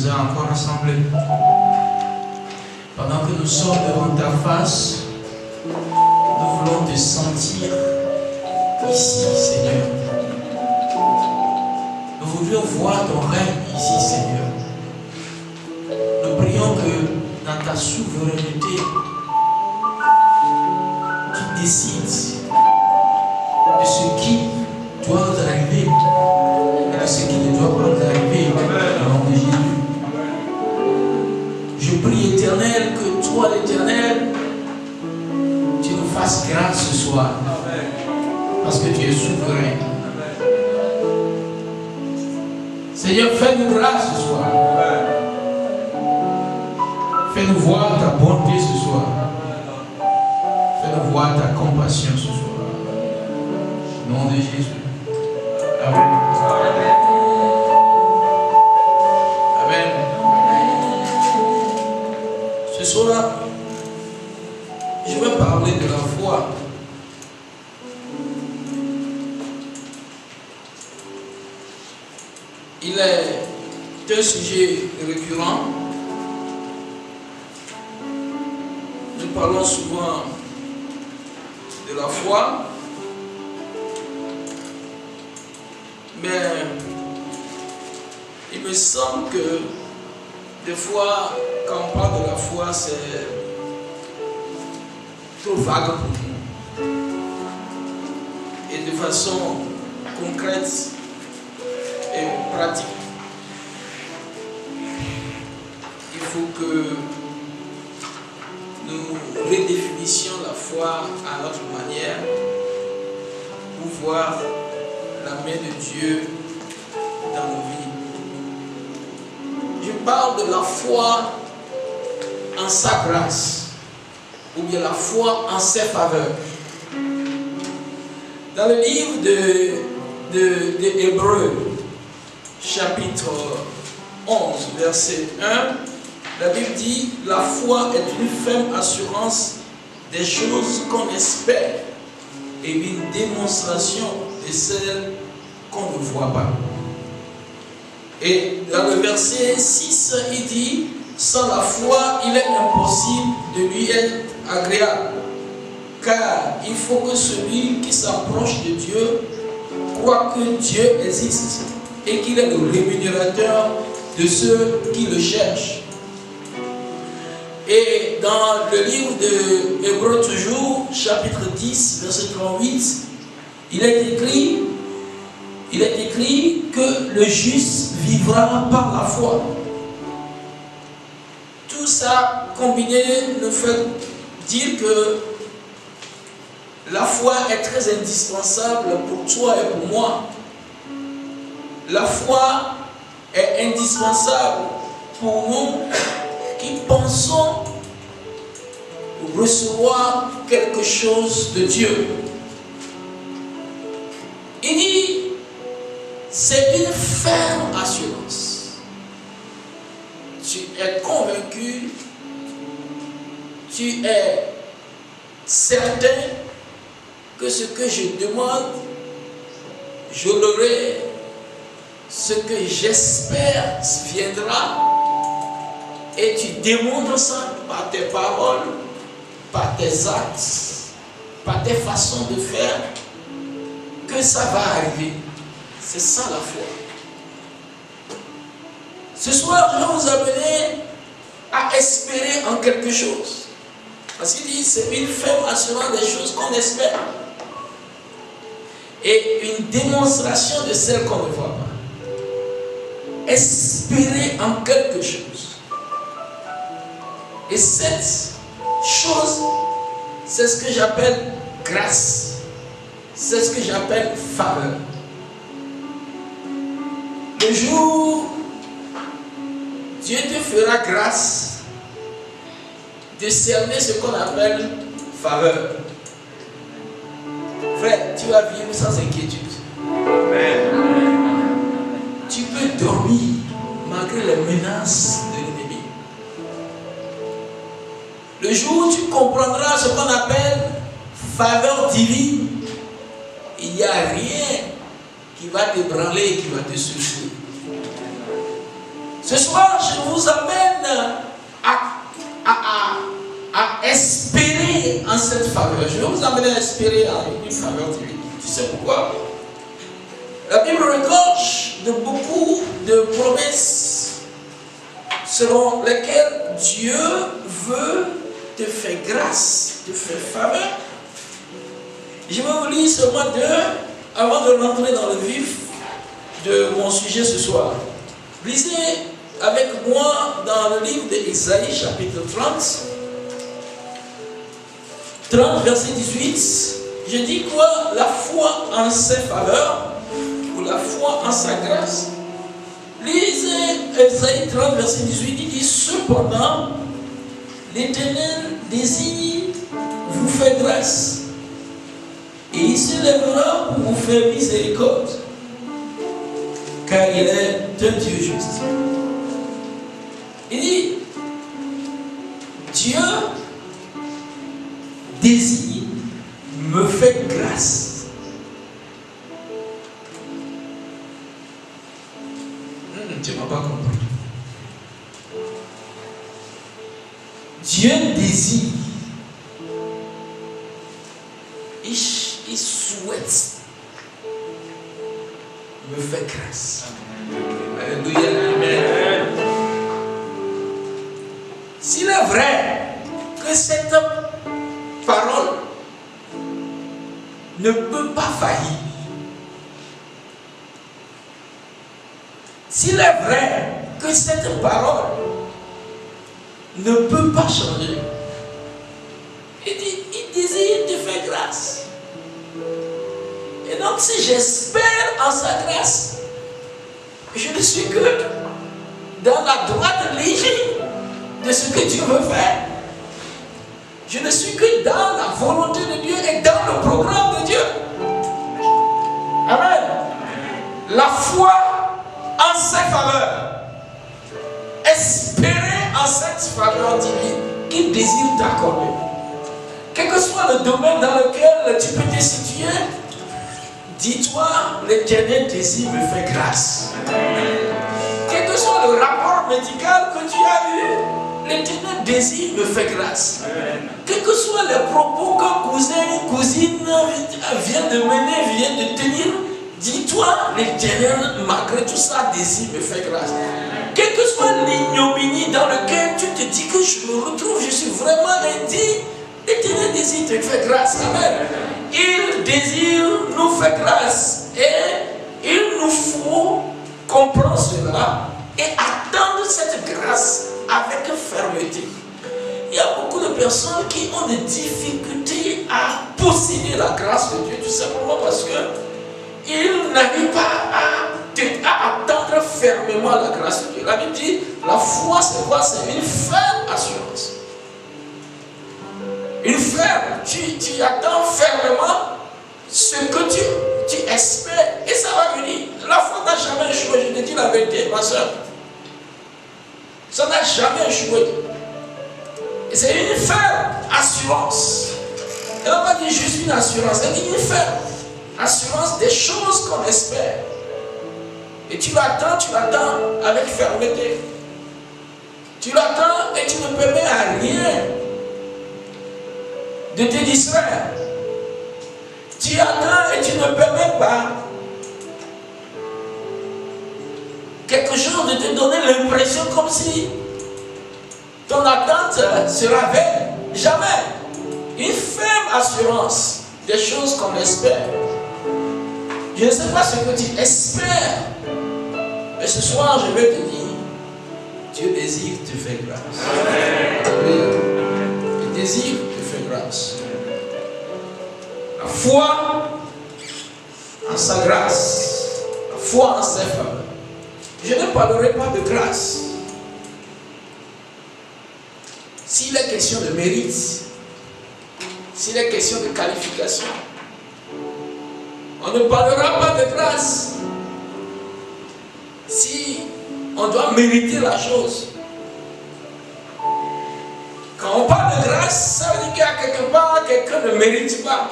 nous a encore rassemblés. Pendant que nous sommes devant ta face, nous voulons te sentir ici, Seigneur. Nous voudrions voir ton règne ici, Seigneur. Nous prions que dans ta souveraineté, tu décides de ce qui doit arriver et de ce qui ne doit pas arriver au nom de Jésus. Je prie, Éternel, que toi, l'Éternel, tu nous fasses grâce ce soir. Parce que tu es souverain. Seigneur, fais-nous grâce ce soir. Fais-nous voir ta bonté ce soir. Fais-nous voir ta compassion ce soir. Au nom de Jésus. Amen. Amen. Ce soir, je vais parler de la foi. Il est un sujet récurrent. Nous parlons souvent de la foi, mais il me semble que des fois, quand on parle de la foi, c'est trop vague pour nous. Et de façon concrète et pratique, il faut que nous redéfinissions la foi à notre manière pour voir la main de Dieu dans nos vies. Je parle de la foi en sa grâce, ou bien la foi en ses faveurs. Dans le livre de Hébreux, chapitre 11, verset 1, la Bible dit: la foi est une ferme assurance des choses qu'on espère et une démonstration de celles qu'on ne voit pas. Et dans le verset 6, il dit: sans la foi, il est impossible de lui être agréable, car il faut que celui qui s'approche de Dieu croit que Dieu existe et qu'il est le rémunérateur de ceux qui le cherchent. Et dans le livre de Hébreux toujours, chapitre 10, verset 38, il est écrit que le juste vivra par la foi. Tout ça combiné nous fait dire que la foi est très indispensable pour toi et pour moi. La foi est indispensable pour nous qui pensons recevoir quelque chose de Dieu. Il dit, c'est une ferme assurance. Tu es convaincu, tu es certain que ce que je demande, je l'aurai. Ce que j'espère viendra, et tu démontres ça par tes paroles, par tes actes, par tes façons de faire, que ça va arriver. C'est ça la foi. Ce soir, je vais vous amener à espérer en quelque chose. Parce qu'il dit, c'est une ferme assurance des choses qu'on espère. Et une démonstration de celles qu'on ne voit pas. Espérer en quelque chose. Et cette chose, c'est ce que j'appelle grâce. C'est ce que j'appelle faveur. Le jour, Dieu te fera grâce de cerner ce qu'on appelle faveur. Frère, tu vas vivre sans inquiétude. Amen. Tu peux dormir malgré les menaces de l'ennemi. Le jour où tu comprendras ce qu'on appelle faveur divine, il n'y a rien qui va t'ébranler et qui va te soucier. Ce soir, je vous amène à espérer en cette faveur. Je vais vous amener à espérer en une faveur divine. Tu sais pourquoi? La Bible regorge de beaucoup de promesses selon lesquelles Dieu veut te faire grâce, te faire faveur. Je vais vous lire seulement deux avant de rentrer dans le vif de mon sujet ce soir. Lisez avec moi dans le livre d'Ésaïe, chapitre 30, verset 18. Je dis quoi? La foi en ses faveurs ou la foi en sa grâce. Lisez Ésaïe 30, verset 18. Il dit: cependant, l'Éternel désire vous faire grâce, et il se lèvera pour vous faire miséricorde, car il est un Dieu juste. Il dit: Dieu désire me faire grâce. Tu ne m'as pas compris. Dieu désire. Il souhaite me faire grâce. Alléluia. Amen. S'il est vrai que cette parole ne peut pas faillir, s'il est vrai que cette parole ne peut pas changer, il dit, il désire te faire grâce. Et donc si j'espère en sa grâce, je ne suis que dans la droite ligne de ce que Dieu veut faire. Je ne suis que dans la volonté de Dieu et dans le programme de Dieu. Amen. La foi en ses faveurs. Espérer en cette faveur divine qu'il désire t'accorder. Quel que soit le domaine dans lequel tu peux te situer, dis-toi, l'Éternel désire me faire grâce. Quel que soit le rapport médical que tu as eu, l'Éternel désire me faire grâce. Quels que soient les propos que cousin, cousine vient de mener, vient de tenir, dis-toi, l'Éternel, malgré tout ça, désire me faire grâce. Quelle que soit l'ignominie dans laquelle tu te dis que je me retrouve, je suis vraiment indigne, l'Éternel désire te faire grâce. Amen. Il désire nous faire grâce. Et il nous faut comprendre cela et attendre cette grâce avec fermeté. Il y a beaucoup de personnes qui ont des difficultés à posséder la grâce de Dieu, tout simplement parce qu'ils n'arrivent pas à attendre fermement la grâce de Dieu. La Bible dit, la foi c'est quoi? C'est une ferme assurance. Une ferme, tu attends fermement ce que tu espères et ça va venir. La foi n'a jamais échoué, je te dis la vérité, ma soeur. Ça n'a jamais échoué. Et c'est une ferme assurance. Elle n'a pas dit juste une assurance, elle dit une ferme assurance des choses qu'on espère. Et tu l'attends avec fermeté. Tu l'attends et tu ne permets à rien de te distraire. Tu attends et tu ne permets pas quelque chose de te donner l'impression comme si ton attente sera vaine. Jamais. Une ferme assurance des choses qu'on espère. Je ne sais pas ce que tu espères, mais ce soir je vais te dire, Dieu désire te faire grâce. Il désire te faire grâce. La foi en sa grâce, la foi en ses faveurs. Je ne parlerai pas de grâce. S'il est question de mérite, s'il est question de qualification, on ne parlera pas de grâce. Si on doit mériter la chose. Quand on parle de grâce, ça veut dire qu'à quelque part, quelqu'un ne mérite pas.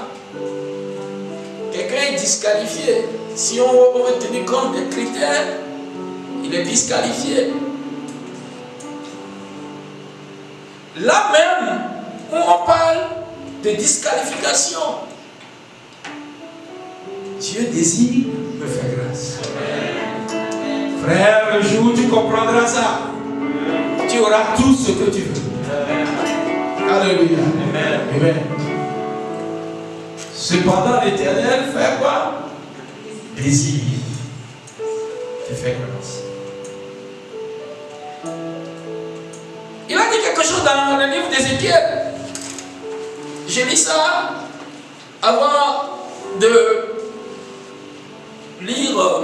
Quelqu'un est disqualifié. Si on veut tenir compte des critères, il est disqualifié. Là même où on parle de disqualification, Dieu désire me faire grâce. Frère, le jour où tu comprendras ça, tu auras tout ce que tu veux. Alléluia. Amen. Cependant, l'Éternel fait quoi? Désire te faire grâce. Il a dit quelque chose dans le livre d'Ézéchiel. J'ai lu ça avant de lire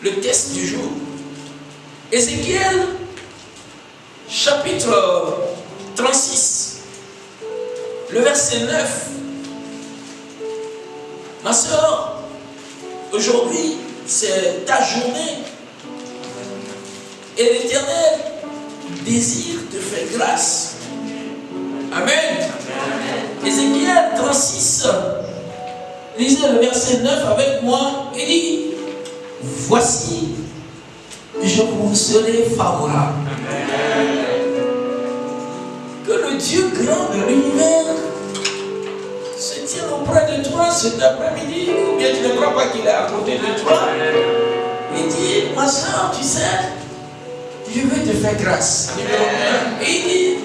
le texte du jour. Ézéchiel, chapitre 36, le verset 9. Ma soeur, aujourd'hui, c'est ta journée. Et l'Éternel désire te faire grâce. Amen. Ézéchiel 36, lisez le verset 9 avec moi. Il dit, voici, je vous serai favorable. Que le Dieu grand de l'univers se tienne auprès de toi cet après-midi, ou bien tu ne crois pas qu'il est à côté de toi. Il dit, ma soeur, tu sais, je veux te faire grâce. Et il dit,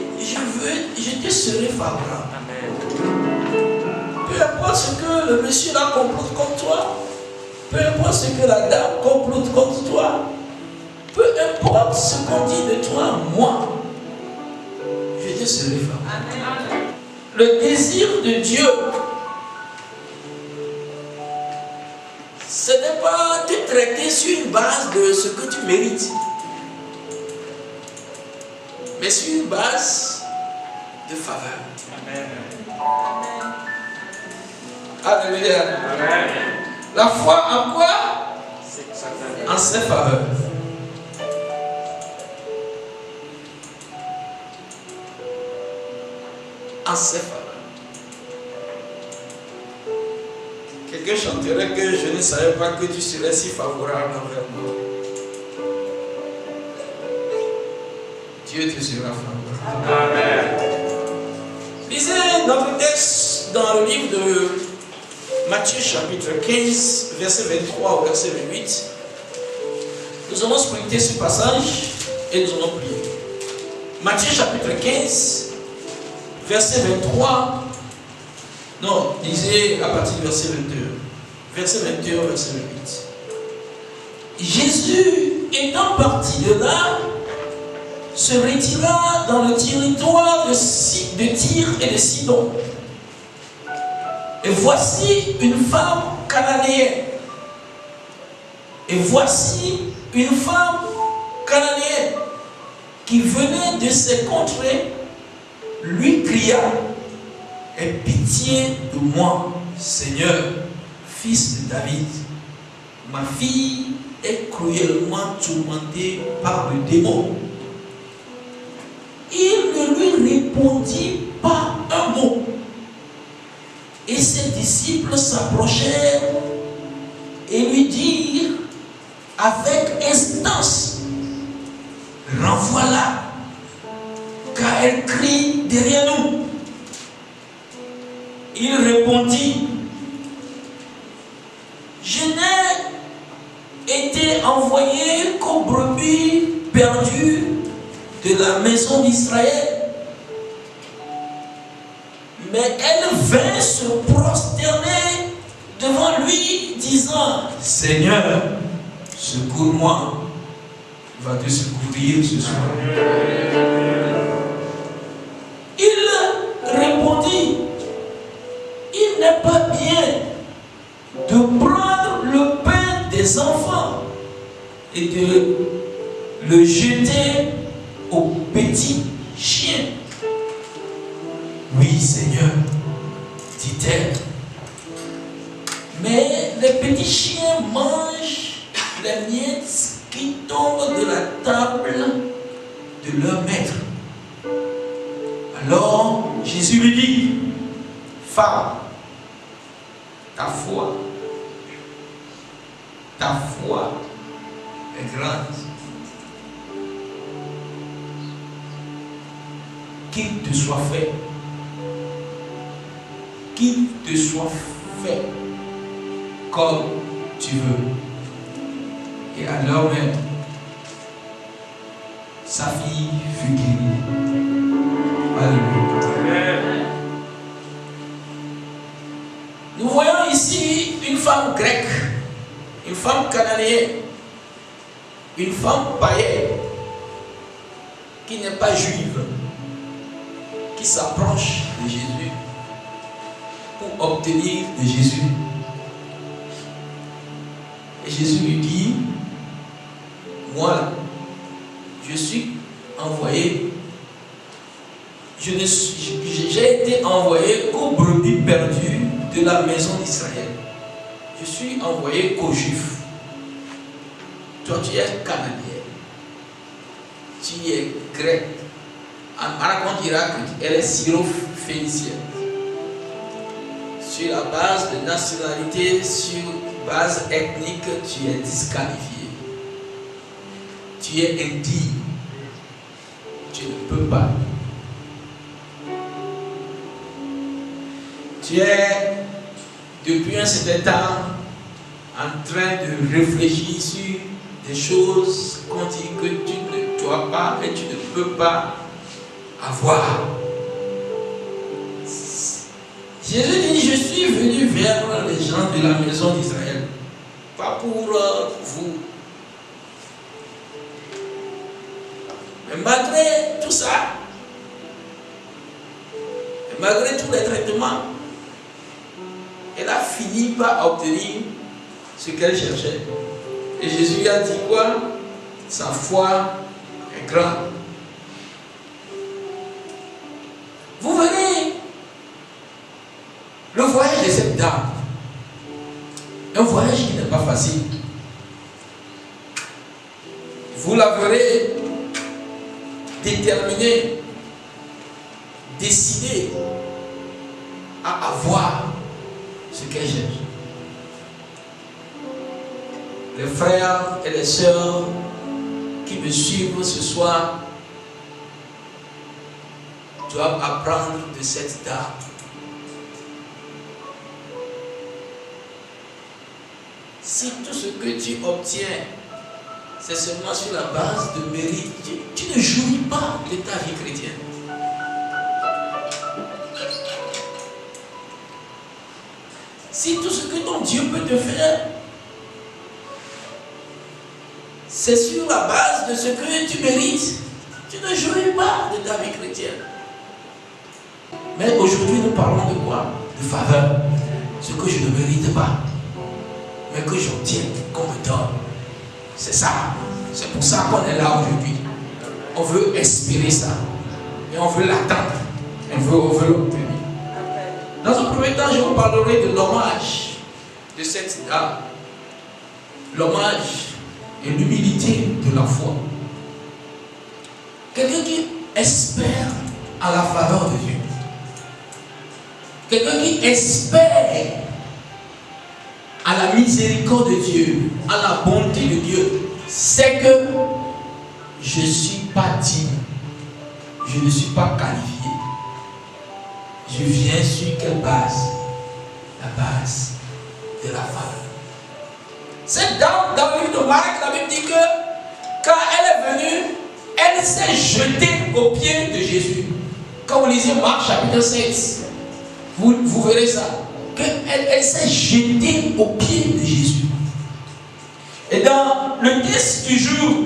je te serai favorable. Peu importe ce que le monsieur là complote contre toi, peu importe ce que la dame complote contre toi, peu importe ce qu'on dit de toi, moi, je te serai favorable. Le désir de Dieu, ce n'est pas te traiter sur une base de ce que tu mérites, mais sur une base de faveur. Amen. Alléluia. Amen. La foi en quoi? En ses faveurs. En ses faveurs. Quelqu'un chanterait que je ne savais pas que tu serais si favorable envers moi. Dieu te sera favorable. Amen. Lisez notre texte dans le livre de Matthieu chapitre 15, verset 23 au verset 28. Nous allons scruter ce passage et nous allons prier. Matthieu chapitre 15, verset 23. Non, lisez à partir du verset 22. Verset 21 au verset 28. Jésus étant parti de là, se retira dans le territoire de Tyr et de Sidon. Et voici une femme cananéenne. Et voici une femme cananéenne qui venait de ces contrées, lui cria, aie pitié de moi, Seigneur, fils de David. Ma fille est cruellement tourmentée par le démon. Il ne lui répondit pas un mot. Et ses disciples s'approchèrent et lui dirent avec instance, renvoie-la, car elle crie derrière nous. Il répondit, je n'ai été envoyé qu'aux brebis perdues de la maison d'Israël. Mais elle vint se prosterner devant lui, disant, Seigneur, secours-moi. Il va te secourir ce soir. Il répondit, il n'est pas bien de prendre le pain des enfants et de le jeter aux petits chiens. Oui, Seigneur, dit-elle. Mais les petits chiens mangent les miettes qui tombent de la table de leur maître. Alors Jésus lui dit, femme, ta foi est grande. qu'il te soit fait. Qu'il te soit fait comme tu veux. Et à l'heure même, sa fille fut guérie. Alléluia. Nous voyons ici une femme grecque, une femme cananéenne, une femme païenne qui n'est pas juive, qui s'approche de Jésus pour obtenir de Jésus. Et Jésus lui dit, moi, je suis envoyé, j'ai été envoyé qu'aux brebis perdues de la maison d'Israël. Je suis envoyé qu'aux Juifs. Toi, tu es cananéen. Tu es grec. En Marc, on dira qu'elle est syro-phénicienne. Sur la base de nationalité, sur base ethnique, tu es disqualifié. Tu es indigne. Tu ne peux pas. Tu es, depuis un certain temps, en train de réfléchir sur des choses qu'on dit que tu ne dois pas et tu ne peux pas avoir. Jésus dit, je suis venu vers les gens de la maison d'Israël, pas pour vous. Mais malgré tout ça, et malgré tous les traitements, elle a fini par obtenir ce qu'elle cherchait. Et Jésus lui a dit quoi? Sa foi est grande. Vous verrez le voyage de cette dame. Un voyage qui n'est pas facile. Vous la verrez déterminée, décidée à avoir ce qu'elle cherche. Les frères et les sœurs qui me suivent ce soir doivent apprendre de cette dame. Si tout ce que tu obtiens, c'est seulement sur la base de mérite, tu ne jouis pas de ta vie chrétienne. Si tout ce que ton Dieu peut te faire, c'est sur la base de ce que tu mérites, tu ne jouis pas de ta vie chrétienne. Mais aujourd'hui, nous parlons de quoi? De faveur. Ce que je ne mérite pas, mais que j'obtiens, qu'on me donne. C'est ça. C'est pour ça qu'on est là aujourd'hui. On veut espérer ça. Et on veut l'attendre. On veut l'obtenir. Dans un premier temps, je vous parlerai de l'hommage de cette dame. L'hommage et l'humilité de la foi. Quelqu'un qui espère à la faveur de Dieu. Quelqu'un qui espère à la miséricorde de Dieu, à la bonté de Dieu, c'est que je ne suis pas digne, je ne suis pas qualifié. Je viens sur quelle base? La base de la faveur. Cette dame, dans le livre de Marc, la Bible dit que quand elle est venue, elle s'est jetée aux pieds de Jésus. Quand vous lisez Marc chapitre 16, vous verrez ça. Elle s'est jetée aux pieds de Jésus. Et dans le texte du jour,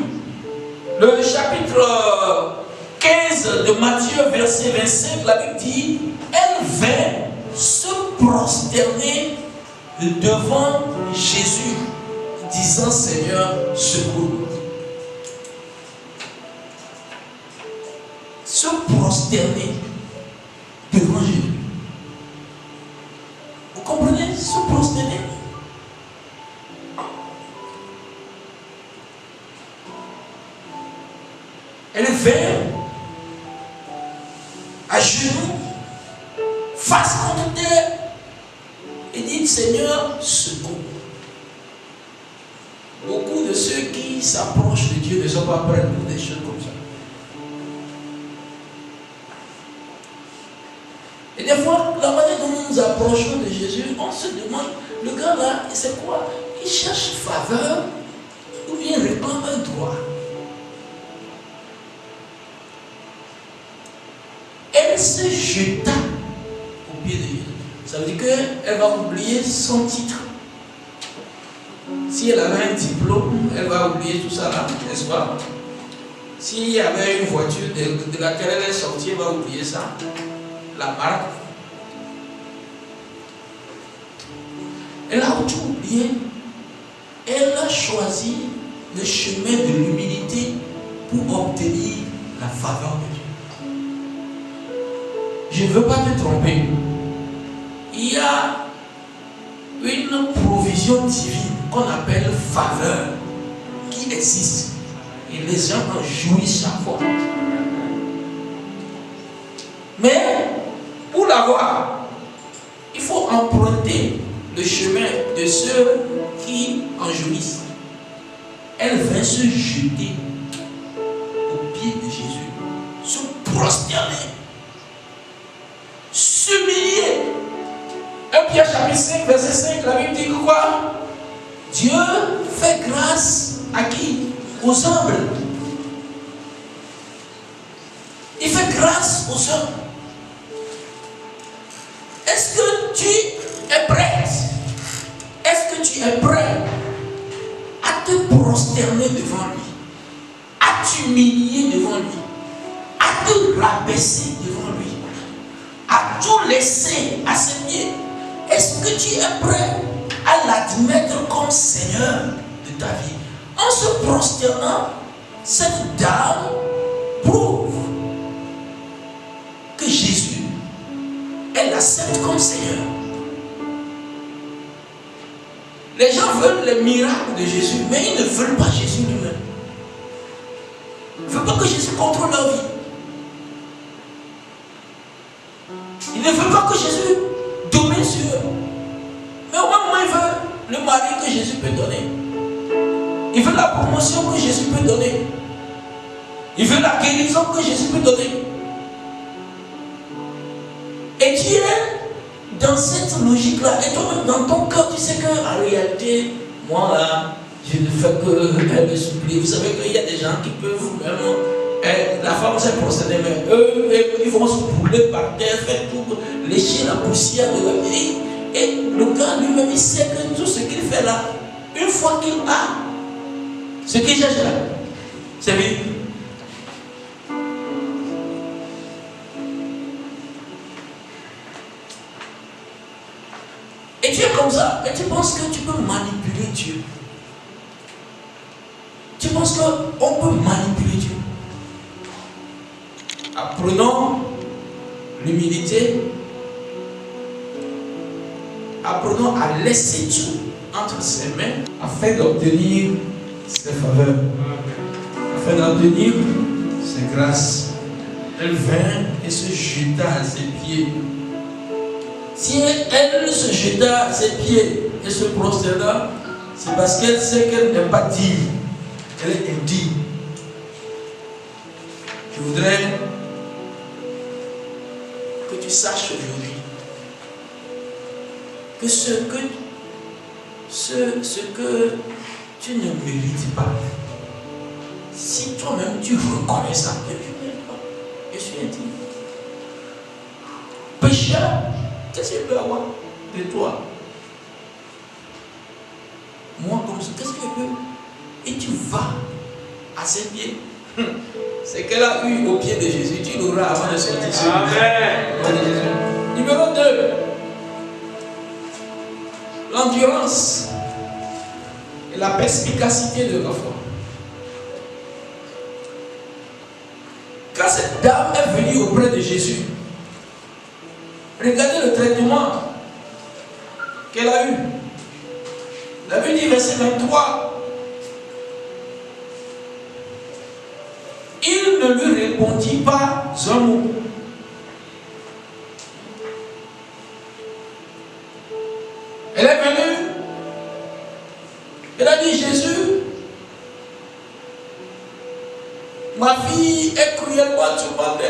le chapitre 15 de Matthieu, verset 25, la Bible dit, elle vint se prosterner devant Jésus, disant, Seigneur, secours-moi. Se prosterner devant Jésus. Vous comprenez? Se prosterner. Elle vint à genoux, face contre terre, et dit, Seigneur, secours. Beaucoup de ceux qui s'approchent de Dieu ne sont pas prêts pour des choses comme ça. Et des fois, la manière dont nous nous approchons de Jésus, on se demande, le gars là, c'est quoi? Il cherche faveur ou bien il réclame un droit. Elle se jeta au pied de Jésus. Ça veut dire qu'elle va oublier son titre. Si elle avait un diplôme, elle va oublier tout ça là, n'est-ce pas? S'il y avait une voiture de laquelle elle est sortie, elle va oublier ça. La marque. Elle a tout oublié. Elle a choisi le chemin de l'humilité pour obtenir la faveur de Dieu. Je ne veux pas te tromper. Il y a une provision divine qu'on appelle faveur qui existe. Et les gens en jouissent chaque fois. Mais pour l'avoir, il faut emprunter le chemin de ceux qui en jouissent. Elle vint se jeter aux pieds de Jésus, se prosterner, s'humilier. 1 Pierre chapitre 5, verset 5, la Bible dit que quoi? Dieu fait grâce à qui? Aux humbles. Il fait grâce aux hommes. Est-ce que tu es prête? Est-ce que tu es prêt à te prosterner devant lui, à t'humilier devant lui, à te rabaisser devant lui, à tout laisser à ses pieds? Est-ce que tu es prêt à l'admettre comme Seigneur de ta vie? En se prosternant, cette dame prouve que Jésus, elle l'accepte comme Seigneur. Les gens veulent les miracles de Jésus, mais ils ne veulent pas Jésus lui-même. Ils ne veulent pas que Jésus contrôle leur vie. Ils ne veulent pas que Jésus domine sur eux. Mais au moins, ils veulent le mari que Jésus peut donner. Ils veulent la promotion que Jésus peut donner. Ils veulent la guérison que Jésus peut donner. Et tu es dans cette logique-là. Et toi-même, dans ton cœur, tu sais qu'en réalité, moi là, je ne fais que me supplier. Vous savez qu'il y a des gens qui peuvent vraiment. La femme s'est procédée, mais eux, ils vont se brûler par terre, faire tout, lécher la poussière de la vie. Et le gars lui-même, il sait que tout ce qu'il fait là, une fois qu'il a ce qu'il cherche là, c'est lui. Et tu es comme ça, et tu penses que tu peux manipuler Dieu. Tu penses qu'on peut manipuler Dieu. Apprenons l'humilité. Apprenons à laisser tout entre ses mains afin d'obtenir ses faveurs, afin d'obtenir ses grâces. Elle vint et se jeta à ses pieds. Si elle se jeta à ses pieds et se prosterna, c'est parce qu'elle sait qu'elle n'est pas digne. Elle est indigne. Je voudrais que tu saches aujourd'hui que ce que tu ne mérites pas, si toi-même tu reconnais ça, que je ne mérite pas, je suis indigne. Pécheur, qu'est-ce qu'il peut avoir de toi? Moi comme ça, qu'est-ce que je peux? Et tu vas à ses pieds. C'est qu'elle a eu au pied de Jésus, tu l'auras avant de sortir sur lui. Numéro 2. L'endurance et la perspicacité de la foi. Quand cette dame est venue auprès de Jésus, regardez le traitement qu'elle a eu. La Bible dit, verset 23, il ne lui répondit pas un mot. Elle est venue, elle a dit, Jésus, ma fille est cruellement tourmentée.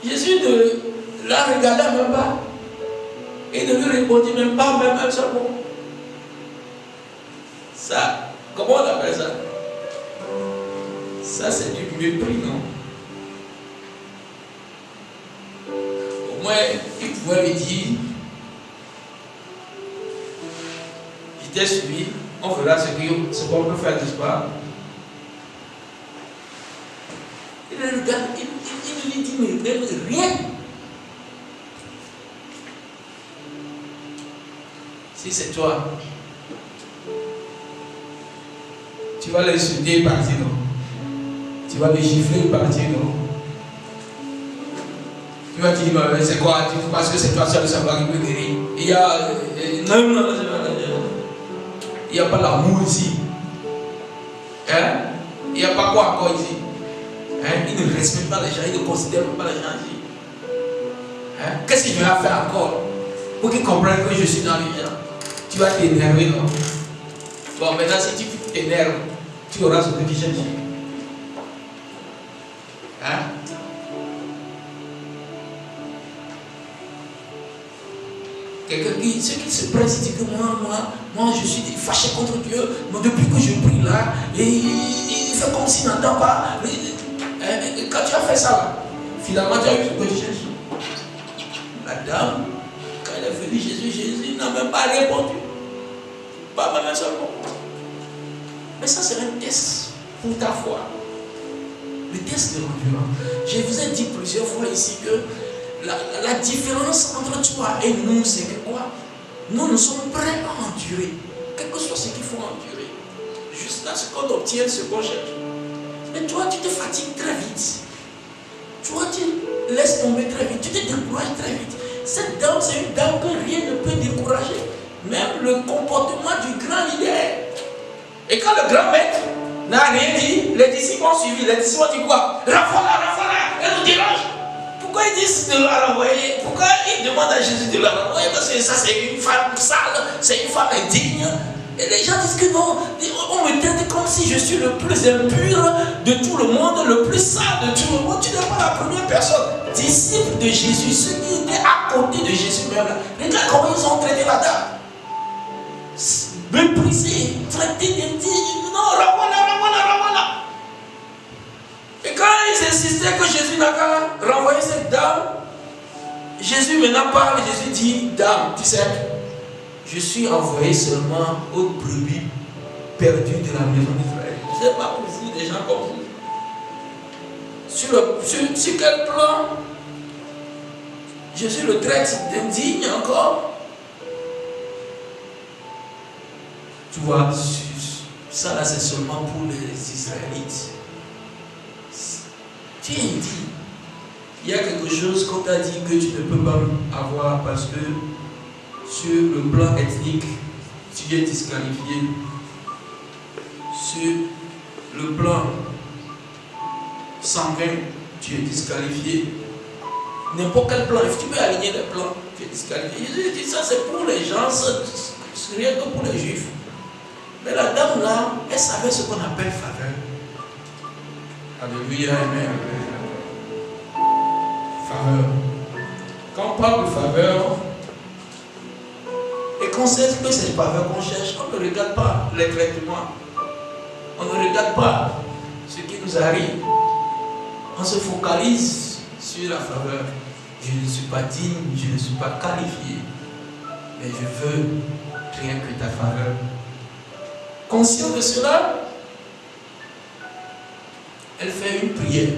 Jésus ne la regardait même pas. Et ne lui répondit même pas, même un seul mot. Ça, comment on appelle ça? Ça, c'est du mépris, non? Au moins, il pouvait lui dire, je t'ai suivi, on verra ce qu'on peut faire, n'est-ce pas? Il le regarde, il lui dit, mais même rien. Si c'est toi, tu vas l'insulter et partir, non? Tu vas le gifler et partir, non? Tu vas dire, c'est quoi? Parce que c'est toi seul savoir qui peut guérir. Il y a. Non, il n'y a pas l'amour ici. Hein? Il n'y a pas quoi encore ici? Hein? Il ne respecte pas les gens, il ne considère pas les gens ici. Hein? Qu'est-ce qu'il va faire encore? Pour qu'ils comprennent que je suis dans les gens. Tu vas t'énerver, non? Bon, maintenant, si tu t'énerves, tu auras ce que tu cherches. Hein? Quelqu'un qui se presse, il dit que moi, je suis fâché contre Dieu. Mais depuis que je prie là, il fait comme s'il n'entend pas. Quand tu as fait ça là, finalement, tu as eu ce que tu cherches. La dame, quand elle est venue, Jésus n'a même pas répondu. Pas même un seul mot. Mais ça, c'est un test pour ta foi. Le test de l'endurance. Je vous ai dit plusieurs fois ici que la différence entre toi et nous, c'est que quoi? Nous sommes prêts à endurer. Quel que soit ce qu'il faut endurer. Jusqu'à ce qu'on obtienne ce qu'on cherche. Mais toi, tu te fatigues très vite. Toi, tu laisses tomber très vite. Tu te décourages très vite. Cette dame, c'est une dame que rien ne peut décourager. Même le comportement du grand leader. Et quand le grand maître n'a rien dit, les disciples ont suivi. Les disciples ont dit quoi? Renvoie-la, elle nous dérange. Pourquoi ils disent de la renvoyer? Pourquoi ils demandent à Jésus de la renvoyer? Parce que ça, c'est une femme sale, c'est une femme indigne. Et les gens disent que non, on me traite comme si je suis le plus impur de tout le monde, le plus sale de tout le monde. Tu n'es pas la première personne. Disciple de Jésus, ceux qui étaient à côté de Jésus même là. Regarde comment ils ont traité la dame. Méprisé, traité d'indigne. Non, renvoie-la. Et quand ils insistaient que Jésus n'a qu'à renvoyer cette dame, Jésus maintenant parle, Jésus dit, dame, tu sais, je suis envoyé seulement aux brebis perdues de la maison d'Israël. Je ne sais pas pour vous, des gens comme vous. Sur quel plan Jésus le traite d'indigne encore? Tu vois, ça là c'est seulement pour les Israélites. Tu es dit, il y a quelque chose qu'on t'a dit que tu ne peux pas avoir parce que sur le plan ethnique, tu es disqualifié. Sur le plan sanguin, tu es disqualifié. N'importe quel plan, tu peux aligner les plans, tu es disqualifié. Jésus dit ça, c'est pour les gens, c'est rien que pour les juifs. Mais la dame là, elle savait ce qu'on appelle faveur. Alléluia, amen. Faveur. Quand on parle de faveur, et qu'on sait que c'est faveur qu'on cherche, on ne regarde pas les traitements. On ne regarde pas ce qui nous arrive. On se focalise sur la faveur. Je ne suis pas digne, je ne suis pas qualifié. Mais je veux rien que ta faveur. Conscient de cela, elle fait une prière.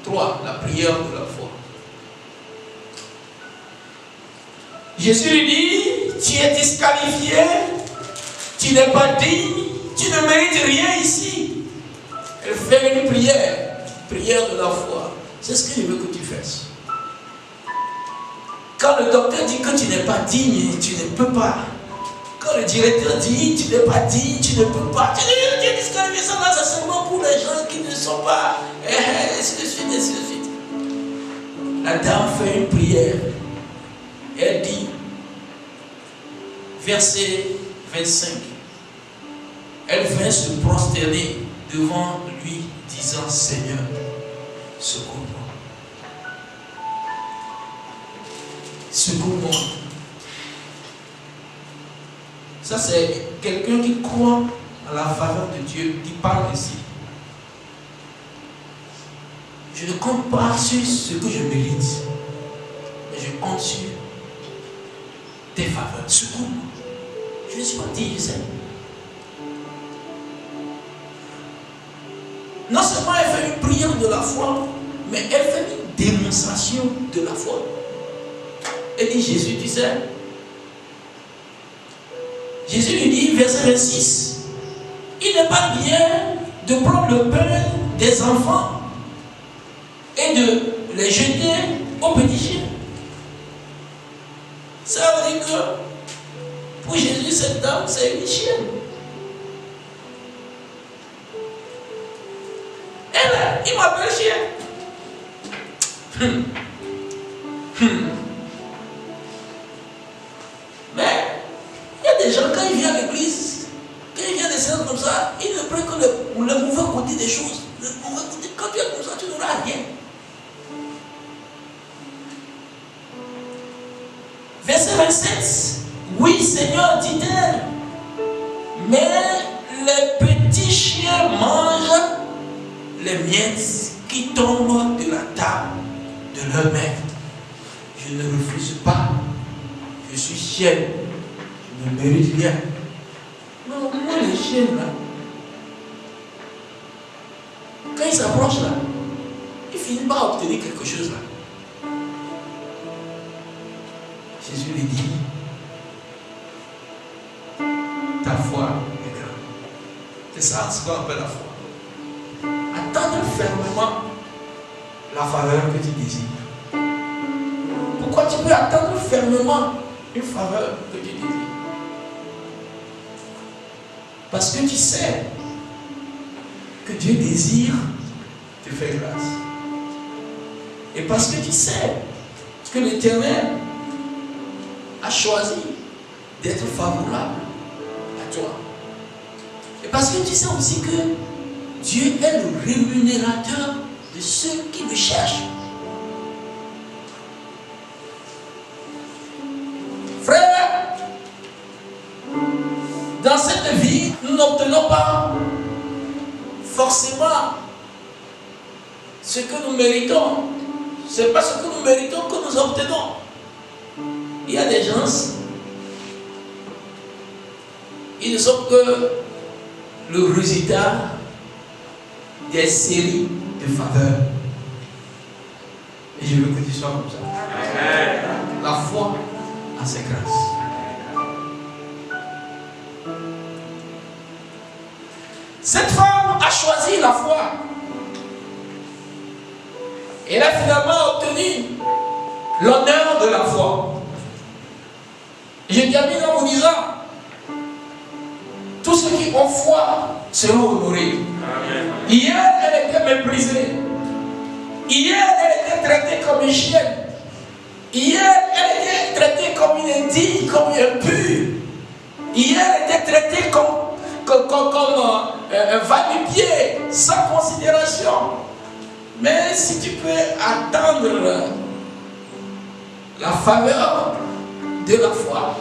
3. La prière de la foi. Jésus lui dit, tu es disqualifié, tu n'es pas digne, tu ne mérites rien ici. Elle fait une prière de la foi. C'est ce que je veux que tu fasses. Quand le docteur dit que tu n'es pas digne, tu ne peux pas. Quand le directeur dit tu n'es pas digne, tu ne peux pas. Tu es disqualifié, ça là, c'est seulement pour les gens qui ne sont pas. Ainsi de suite, ainsi de suite. La dame fait une prière. Elle dit, verset 25, elle vint se prosterner devant lui, disant, Seigneur, secours-moi. secours-moi. Ça, c'est quelqu'un qui croit à la faveur de Dieu, qui parle ici. Je ne compte pas sur ce que je mérite, mais je compte sur tes faveurs. Secours-moi. Je ne suis pas dit, je sais. Non seulement elle fait une prière de la foi, mais elle fait une démonstration de la foi. Elle dit, Jésus, tu sais, Jésus lui dit, verset 26, il n'est pas bien de prendre le pain des enfants et de les jeter aux petits chiens. Ça veut dire que pour Jésus, cette dame, c'est une chienne. Elle, il m'appelle chien. Mais il y a des gens, quand ils viennent à l'église, quand ils viennent des séances comme ça, ils ne prennent que le mauvais côté des choses. Le mauvais côté, quand tu es comme ça, tu n'auras rien. Verset 27. Oui, Seigneur, dit-elle, mais les petits chiens mangent les miettes qui tombent de la table de leur maître. Je ne refuse pas. Je suis chienne. Je ne mérite rien. Mais au moins les chiens là, quand ils s'approchent là, ils finissent par obtenir quelque chose là. Jésus lui dit, ta foi est grande. C'est ça ce qu'on appelle la foi. Attendre fermement la faveur que tu désires. Pourquoi tu peux attendre fermement une faveur que tu désires? Parce que tu sais que Dieu désire te faire grâce. Et parce que tu sais que l'Éternel a choisi d'être favorable à toi. Et parce que tu sais aussi que Dieu est le rémunérateur de ceux qui le cherchent. Frère, dans cette vie, nous n'obtenons pas forcément ce que nous méritons. Ce n'est pas ce que nous méritons que nous obtenons. Il y a des gens, ils ne sont que le résultat des séries de faveurs. Et je veux que tu sois comme ça. Amen. La foi a ses grâces. Cette femme a choisi la foi. Elle a finalement obtenu l'honneur de la foi. Je termine en vous disant, tous ceux qui ont foi seront honorés. Amen. Hier, elle était méprisée. Hier, elle était traitée comme une chienne. Hier, elle était traitée comme une indigne, comme une impure. Hier, elle était traitée comme un va-du-pied, sans considération. Mais si tu peux attendre la faveur de la foi,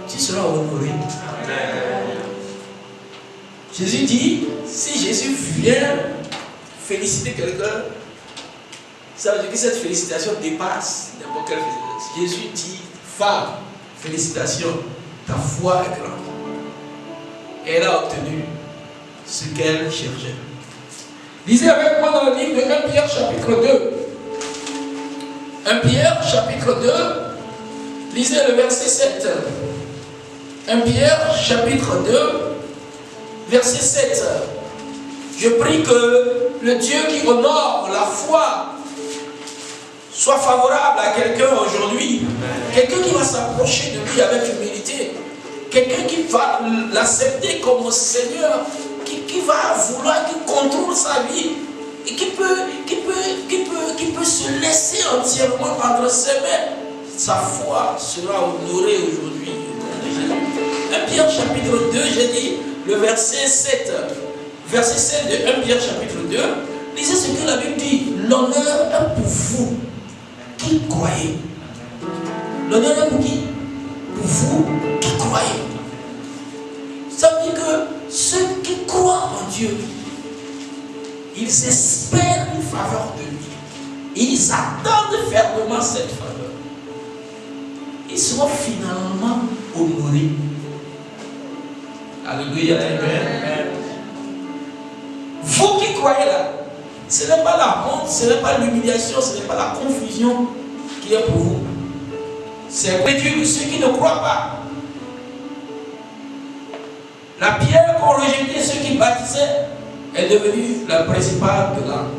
tu seras honoré. Amen. Jésus dit, si Jésus vient féliciter quelqu'un, ça veut dire que cette félicitation dépasse n'importe quelle félicitation. Jésus dit, femme, félicitations, ta foi est grande. Elle a obtenu ce qu'elle cherchait. Lisez avec moi dans le livre de 1 Pierre chapitre 2. 1 Pierre chapitre 2, lisez le verset 7. 1 Pierre chapitre 2, verset 7. Je prie que le Dieu qui honore la foi soit favorable à quelqu'un aujourd'hui. Quelqu'un qui va s'approcher de lui avec humilité. Quelqu'un qui va l'accepter comme Seigneur, qui va vouloir, qui contrôle sa vie et qui peut se laisser entièrement entre ses mains. Sa foi sera honorée aujourd'hui. 1 Pierre chapitre 2, j'ai dit le verset 7. Verset 7 de 1 Pierre chapitre 2. Lisez ce que la Bible dit. L'honneur est pour vous qui croyez. L'honneur est pour qui? Pour vous qui croyez. Ça veut dire que ceux qui croient en Dieu, ils espèrent une faveur de lui. Ils attendent fermement cette faveur. Ils seront finalement honorés. Alléluia. Amen. Vous qui croyez là, ce n'est pas la honte, ce n'est pas l'humiliation, ce n'est pas la confusion qui est pour vous. C'est réduire ceux qui ne croient pas. La pierre qu'ont rejeté ceux qui bâtissaient est devenue la principale de l'âme.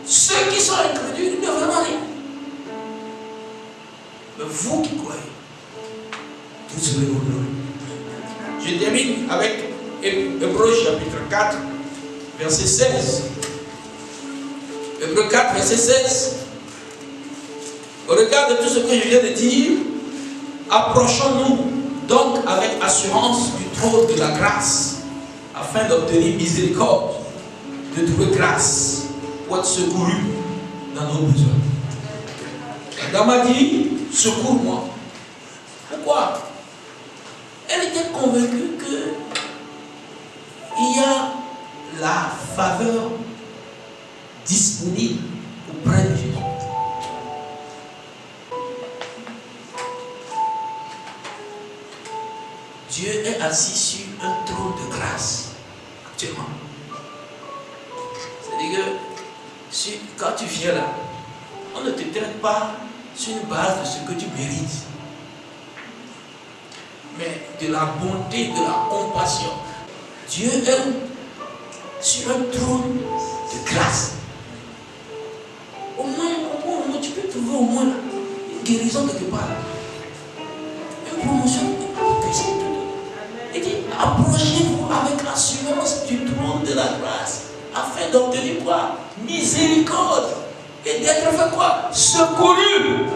Ceux qui sont incrédules ne verront rien. Mais vous qui croyez, vous serez honorés. Je termine avec Hébreux chapitre 4, verset 16. Hébreux 4, verset 16. Au regard de tout ce que je viens de dire, approchons-nous donc avec assurance du trône de la grâce, afin d'obtenir miséricorde, de trouver grâce pour être secouru dans nos besoins. Adam a dit, secours-moi. Pourquoi? Elle était convaincue que il y a la faveur disponible auprès de Jésus. Dieu est assis sur un trône de grâce actuellement. C'est-à-dire que quand tu viens là, on ne te traite pas sur une base de ce que tu mérites, mais de la bonté, de la compassion. Dieu est sur un trône de grâce. Au moins, tu peux trouver au moins une guérison quelque part. Une promotion. Il dit, approchez-vous avec l'assurance du trône de la grâce, afin d'obtenir quoi? Miséricorde. Et d'être fait quoi? Secouru.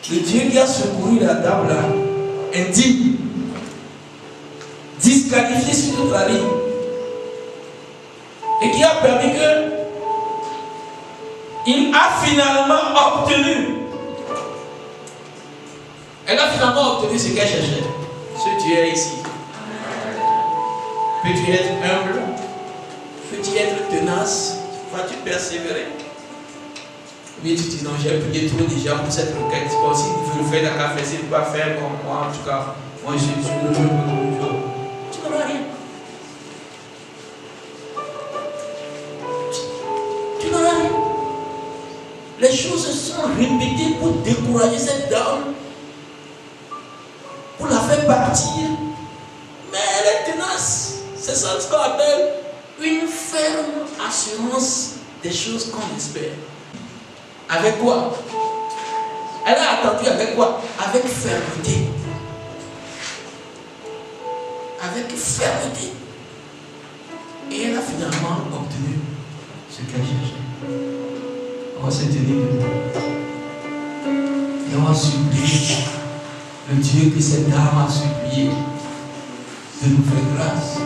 Le Dieu qui a secouru la dame là, indigne, disqualifié sur toute la ligne, et qui a permis que il a finalement obtenu. Elle a finalement obtenu ce qu'elle cherchait. Ce Dieu est ici. Peux-tu être humble? Peux-tu être tenace? Vas-tu persévérer? Mais tu dis non, j'ai prié trop déjà pour cette requête. Bon, si tu veux faire la café, si tu ne peux pas faire comme moi, en tout cas, moi je suis le jeu pour le jour. Tu n'auras rien. Tu n'auras rien. Les choses sont répétées pour décourager cette dame, pour la faire partir. Mais elle est tenace. C'est ça ce qu'on appelle une ferme assurance des choses qu'on espère. Avec quoi? Elle a attendu avec quoi? Avec fermeté. Avec fermeté. Et elle a finalement obtenu ce qu'elle cherchait. On va se tenir debout. Et on va supplier le Dieu que cette dame a supplié de nous faire grâce.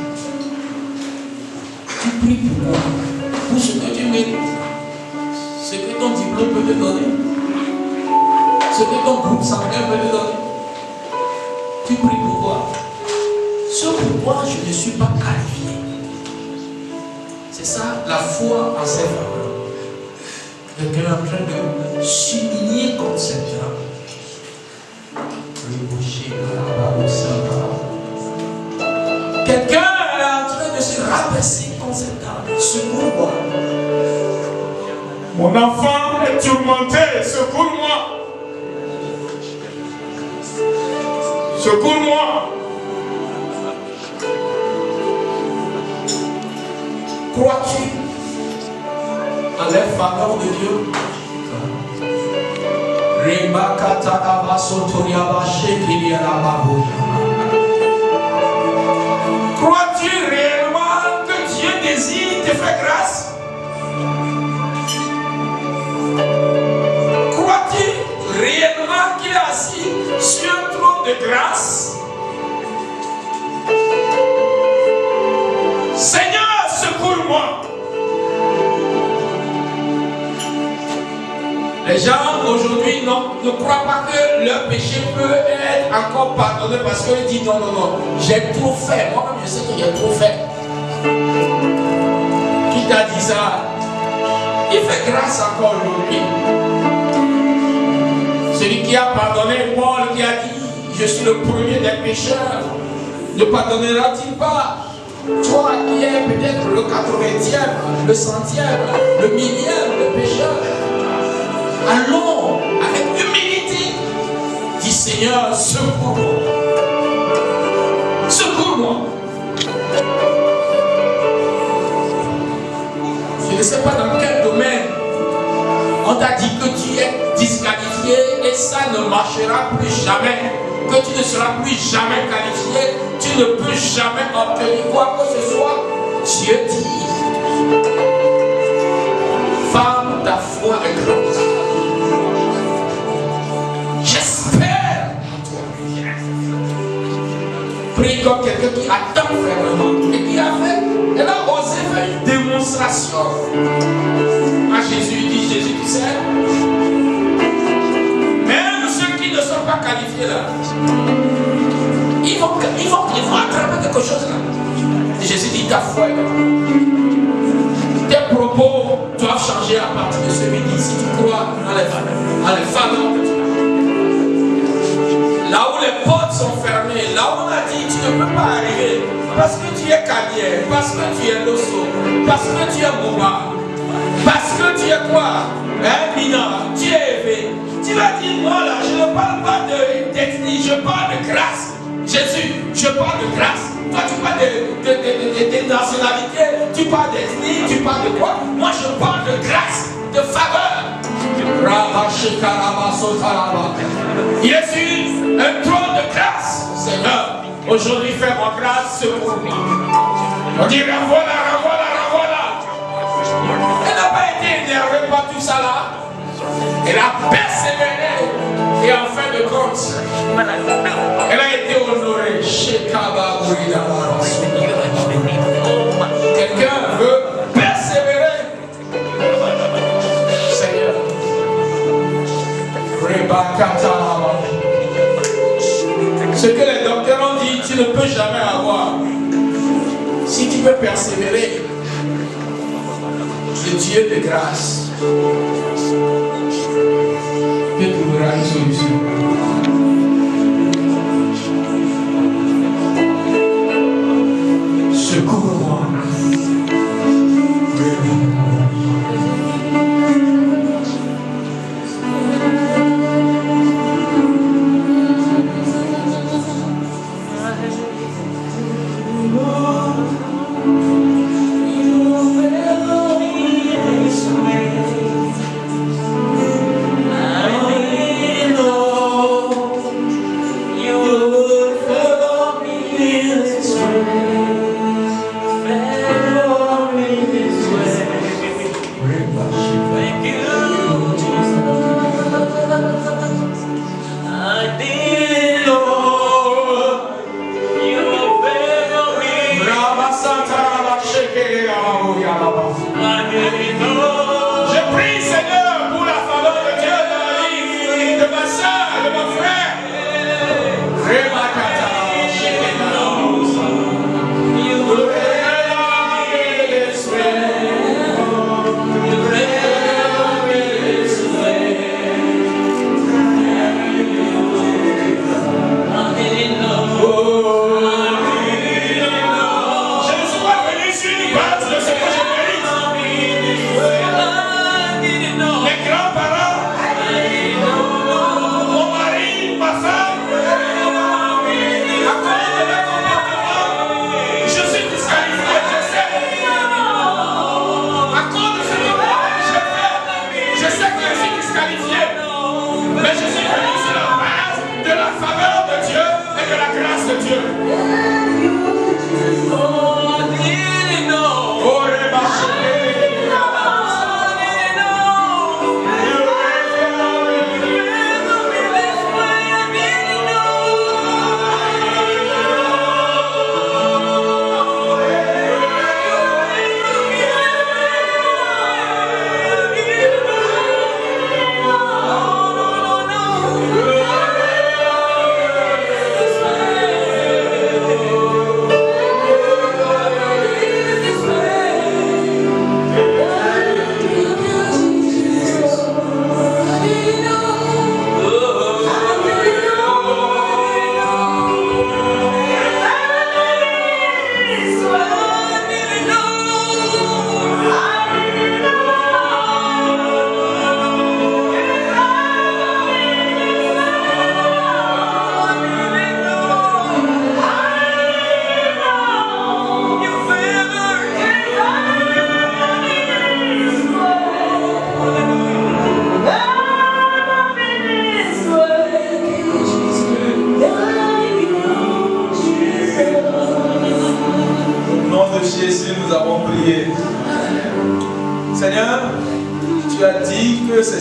Tu pries pour moi, pour ce que tu mérites. Ce que ton diplôme peut te donner, ce que ton groupe sanguin peut te donner. Tu pries pourquoi? Ce pourquoi je ne suis pas qualifié. C'est ça la foi en ses faveurs. Quelqu'un est en train de s'humilier contre cette dame. Quelqu'un est en train de se rabaisser contre cette dame. Secours-moi. Mon enfant est tourmenté, secours-moi. Secours-moi. Crois-tu en la faveur de Dieu? Crois-tu réellement que Dieu désire te faire grâce? Crois-tu réellement qu'il est assis sur un trône de grâce? Seigneur, secours-moi. Les gens aujourd'hui ne croient pas que leur péché peut être encore pardonné parce qu'ils disent non, non, non, j'ai trop fait. Moi-même, je sais que j'ai trop fait. Qui t'a dit ça? Il fait grâce encore aujourd'hui. Celui qui a pardonné, Paul qui a dit, je suis le premier des pécheurs, ne pardonnera-t-il pas? Toi qui es peut-être le 80e, le 100e, le 1000e, le pécheur. Allons avec humilité. Dis Seigneur, secours-moi. Secours-moi. Je ne sais pas dans quel domaine on t'a dit que tu es disqualifié et ça ne marchera plus jamais. Que tu ne seras plus jamais qualifié. Tu ne peux jamais obtenir quoi que ce soit. Dieu dit, femme, ta foi est grande. J'espère en toi. Prie comme quelqu'un qui attend fermement. Et qui a fait, elle a osé faire une démonstration. À Jésus, dit Jésus, tu sais, même ceux qui ne sont pas qualifiés là, ils vont attraper quelque chose là. Et Jésus dit, ta foi est grande. Tes propos doivent changer à partir de ce midi si tu crois dans les valeurs de Dieu. Là où les portes sont fermées, là où on a dit tu ne peux pas arriver, parce que tu es Kadier, parce que tu es Loso, parce que tu es Moba, parce que tu es quoi? Mina, tu es élevé. Tu vas dire, moi là, je ne parle pas d'ethnie, je parle de grâce. Jésus, je parle de grâce. Toi, tu parles de nationalité, tu parles d'ethnie, tu parles de quoi? Moi, je parle de grâce, de faveur. Il est sur un trône de grâce. Seigneur, aujourd'hui, fais-moi grâce pour moi. On dit, renvoie-la, renvoie-la, renvoie-la. Elle n'a pas été énervée par tout ça là. Elle a persévéré. Et en fin de compte, elle a été honorée. Quelqu'un veut persévérer. Seigneur. Ce que les docteurs ont dit, tu ne peux jamais avoir. Si tu peux persévérer, le Dieu de grâce te trouvera une solution. Secours-moi. I know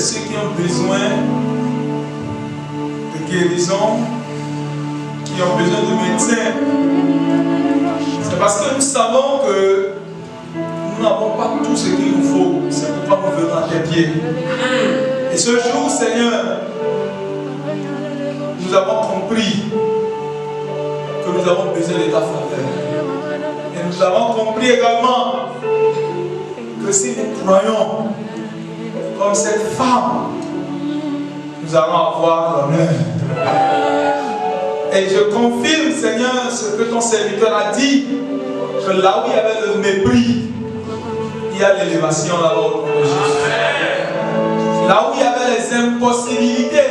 ceux qui ont besoin de guérison, qui ont besoin de médecins. C'est parce que nous savons que nous n'avons pas tout ce qu'il nous faut. C'est pourquoi nous venons à tes pieds. Et ce jour, Seigneur, nous avons compris que nous avons besoin de ta faveur. Et nous avons compris également que si nous croyons comme cette femme, nous allons avoir l'honneur. Et je confirme, Seigneur, ce que ton serviteur a dit, que là où il y avait le mépris, il y a l'élévation là-bas au nom de Jésus. Là où il y avait les impossibilités,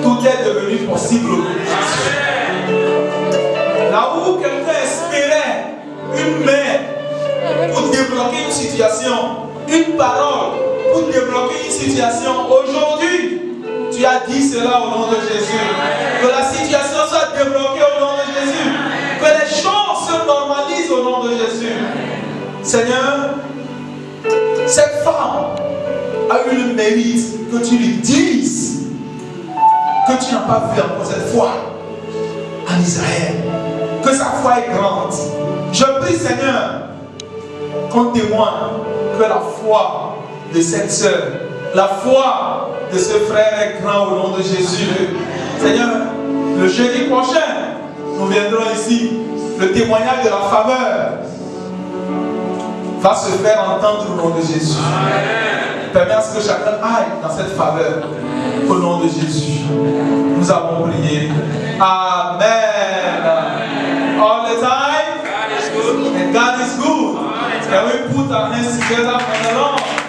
tout est devenu possible au nom de Jésus. Là où quelqu'un espérait une main pour débloquer une situation, une parole pour débloquer une situation, aujourd'hui, tu as dit cela au nom de Jésus. Que la situation soit débloquée au nom de Jésus. Que les choses se normalisent au nom de Jésus. Seigneur, cette femme a eu le mérite que tu lui dises que tu n'as pas vu encore cette foi en Israël. Que sa foi est grande. Je prie, Seigneur, qu'on témoigne que la foi de cette sœur, la foi de ce frère est grande au nom de Jésus. Seigneur, le jeudi prochain, nous viendrons ici. Le témoignage de la faveur va se faire entendre au nom de Jésus. Permets à ce que chacun aille dans cette faveur au nom de Jésus. Nous avons prié. Amen. All the time. God is good. And God is good. Can we put our hands together for the Lord?